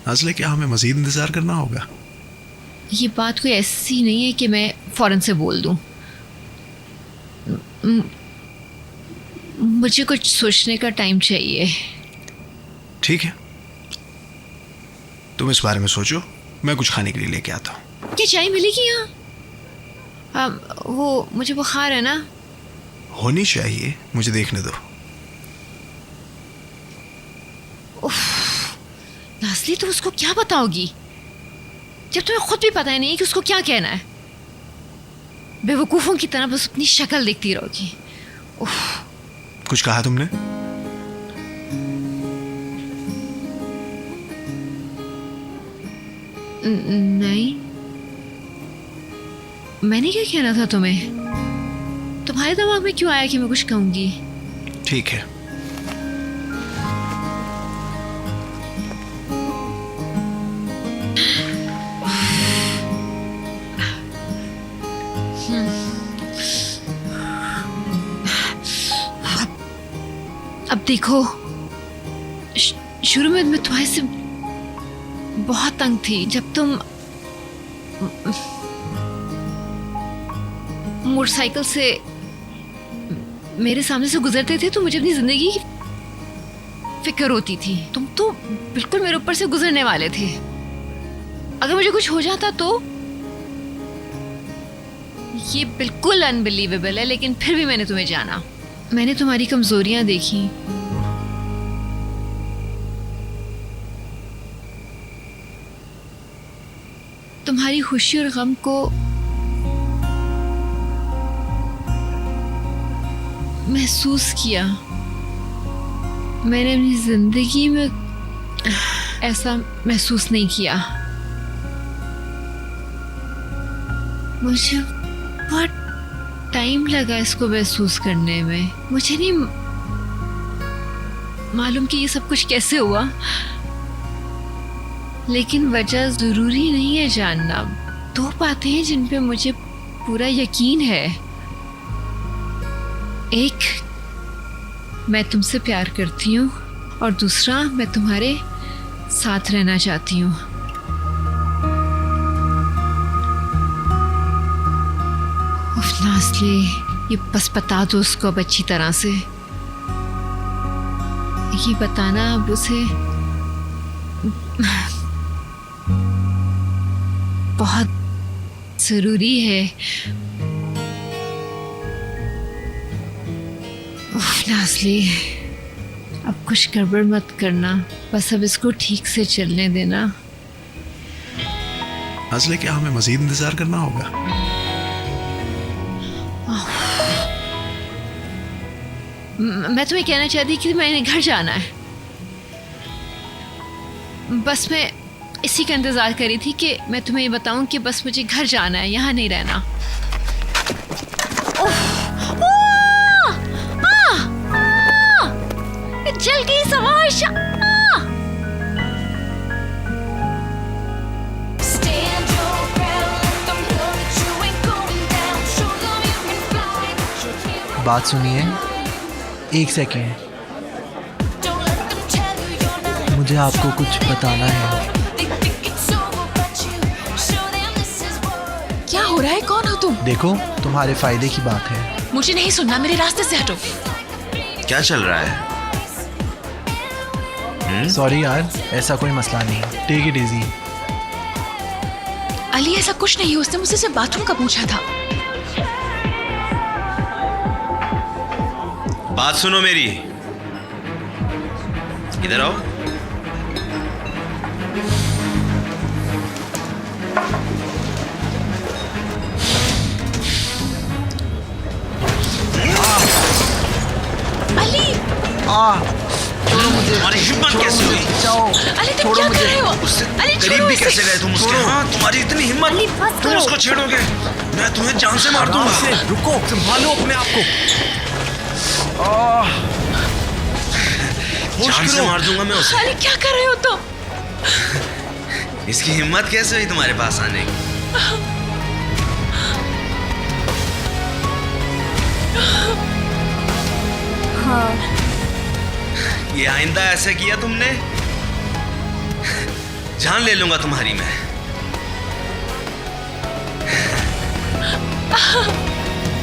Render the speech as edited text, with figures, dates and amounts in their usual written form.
असले क्या हमें मज़ीद इंतज़ार करना होगा? ये बात कोई ऐसी नहीं है कि मैं फ़ौरन से बोल दूं। मुझे कुछ सोचने का टाइम चाहिए। ठीक है, तुम इस बारे में सोचो, मैं कुछ खाने के लिए लेके आता हूँ। क्या चाय मिलेगी यहाँ? वो मुझे बुखार है ना। होनी चाहिए, मुझे देखने दो। नाज़ली, तुम उसको क्या बताओगी जब तुम्हें खुद भी पता ही नहीं है कि उसको क्या कहना है? बेवकूफ़ों की तरह बस अपनी शक्ल देखती रहोगी। कुछ कहा तुमने? नहीं, मैंने क्या कहना था तुम्हें? तुम्हारे दिमाग में क्यों आया कि मैं कुछ कहूंगी? ठीक है, अब देखो, शुरू में मैं तुम्हारे से बहुत तंग थी। जब तुम मोटरसाइकिल से मेरे सामने से गुजरते थे तो मुझे अपनी जिंदगी की फिक्र होती थी। तुम तो बिल्कुल मेरे ऊपर से गुजरने वाले थे। अगर मुझे कुछ हो जाता तो? ये बिल्कुल अनबिलीवेबल है, लेकिन फिर भी मैंने तुम्हें जाना। मैंने तुम्हारी कमजोरियां देखी। तुम्हारी खुशी और गम को महसूस किया। मैंने अपनी जिंदगी में ऐसा महसूस नहीं किया। मुझे बहुत टाइम लगा इसको महसूस करने में। मुझे नहीं मालूम कि ये सब कुछ कैसे हुआ, लेकिन वजह जरूरी नहीं है जानना। दो बातें हैं जिन पे मुझे पूरा यकीन है। एक, मैं तुमसे प्यार करती हूँ, और दूसरा, मैं तुम्हारे साथ रहना चाहती हूँ। नाज़ली, ये बस बता दो उसको अब अच्छी तरह से। ये बताना अब उसे बहुत जरूरी है। नाज़ली, अब कुछ गड़बड़ मत करना, बस अब इसको ठीक से चलने देना। असले क्या हमें मज़ीद इंतज़ार करना होगा? मैं तुम्हें कहना चाहती कि मैंने घर जाना है। बस मैं इसी का इंतज़ार कर रही थी कि मैं तुम्हें ये बताऊं कि बस मुझे घर जाना है, यहाँ नहीं रहना। जल गई समाश। बात सुनिए, एक सेकेंड, मुझे आपको कुछ बताना है। क्या हो रहा है? कौन हो तुम? देखो, तुम्हारे फायदे की बात है। मुझे नहीं सुनना, मेरे रास्ते से हटो। क्या चल रहा है? सॉरी यार, ऐसा कोई मसला नहीं, टेक इट इजी। अली, ऐसा कुछ नहीं है, उसने मुझसे सिर्फ बाथरूम का पूछा था। बात सुनो मेरी, इधर आओ। अली, छोड़ो मुझे। तुम्हारी हिम्मत कैसे हुई? जाओ, अली, तुम छोड़ो क्या मुझे। कर रहे हो? उससे अली, करीब छोड़ो भी उसे। कैसे गए तुम उसके? हाँ, तुम्हारी इतनी हिम्मत, अली, बस तुम करो। उसको छेड़ोगे? मैं तुम्हें जान से मार आराम दूंगा। से, रुको, संभालो अपने आप को। जान से मार दूंगा मैं उसे। अली, क्या कर रहे हो तुम? इसकी हिम्मत कैसे हुई तुम्हारे पास आने की? हाँ, ये आइंदा ऐसा किया तुमने? जान ले लूंगा तुम्हारी मैं।